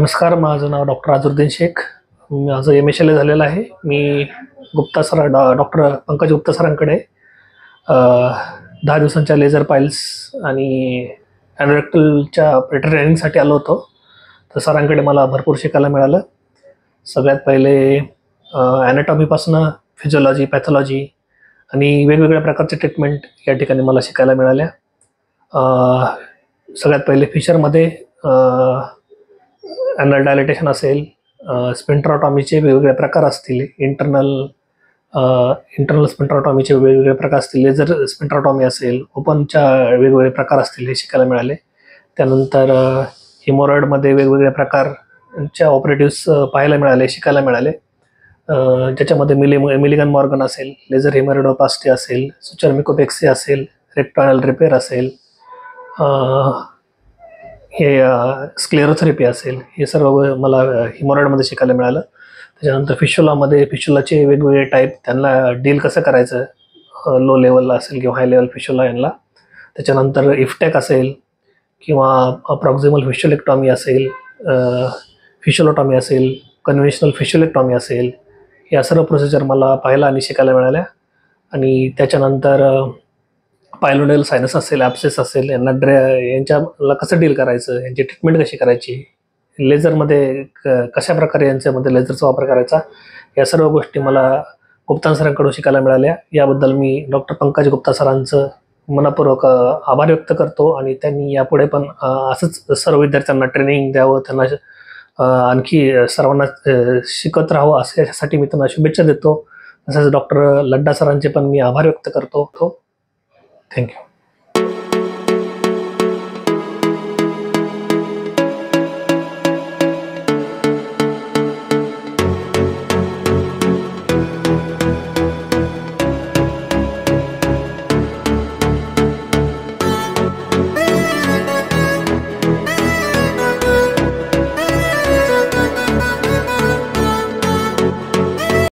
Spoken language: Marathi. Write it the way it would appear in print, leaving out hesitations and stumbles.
नमस्कार, माझं नाव डॉक्टर अझरुद्दीन शेख. माझं MSLA झालेलं आहे. मी गुप्ता सर डॉक्टर पंकज गुप्ता सरांकडे 10 दिवसांच्या लेझर पाईल्स आणि ॲनोरेक्टलच्या ट्रेनिंगसाठी आलो होतो. तर सरांकडे मला भरपूर शिकायला मिळालं. सगळ्यात पहिले ॲनाटॉमीपासून फिजिओलॉजी, पॅथॉलॉजी आणि वेगवेगळ्या प्रकारचे ट्रीटमेंट या ठिकाणी मला शिकायला मिळाल्या. सगळ्यात पहिले फिशरमध्ये ॲनल डायलेटेशन असेल, स्पेंट्रोटॉमीचे वेगवेगळे प्रकार असतील, इंटरनल स्पेंट्रोटॉमीचे वेगवेगळे प्रकार असतील, लेझर स्पेंट्रोटॉमी असेल, ओपनच्या वेगवेगळे प्रकार असतील, हे शिकायला मिळाले. त्यानंतर हिमोरॉइडमध्ये वेगवेगळ्या प्रकारच्या ऑपरेटिव्स पाहायला मिळाले, शिकायला मिळाले. ज्याच्यामध्ये मिलिगन मॉर्गन असेल, लेझर हेमोरॉइडोप्लास्टी असेल, सुचर मिकोपेक्सी असेल, रेक्टॉनल रिपेअर असेल, हे स्क्लेरोथेरपी असेल, हे सर्व मला हिमोरॉइडमध्ये शिकायला मिळालं. त्याच्यानंतर फिशुलाचे वेगवेगळे टाईप, त्यांना डील कसं करायचं, लो लेवल असेल किंवा हाय लेवल फिशुला यांना. त्याच्यानंतर इफ्टॅक असेल किंवा प्रॉक्झिमल फिशुलेक्टॉमी असेल, फिशुलोटॉमी असेल, कन्व्हेन्शनल फिशुलेक्टॉमी असेल, या सर्व प्रोसिजर मला पाहायला आणि शिकायला मिळाल्या. आणि त्याच्यानंतर पायलोनेल सायनस असेल, ॲप्सेस असेल, यांच्याला कसं डील करायचं, यांची ट्रीटमेंट कशी करायची, लेझरमध्ये कशा प्रकारे यांच्यामध्ये लेझरचा वापर करायचा, या सर्व गोष्टी मला गुप्ता सरांकडून शिकायला मिळाल्या. याबद्दल मी डॉक्टर पंकज गुप्ता सरांचं मनपूर्वक आभार व्यक्त करतो. आणि त्यांनी यापुढे पण असंच सर्व विद्यार्थ्यांना ट्रेनिंग द्यावं, त्यांना आणखी सर्वांना शिकत राहावं, असं याच्यासाठी मी त्यांना शुभेच्छा देतो. तसंच डॉक्टर लड्डा सरांचे पण मी आभार व्यक्त करतो. थँक्यू.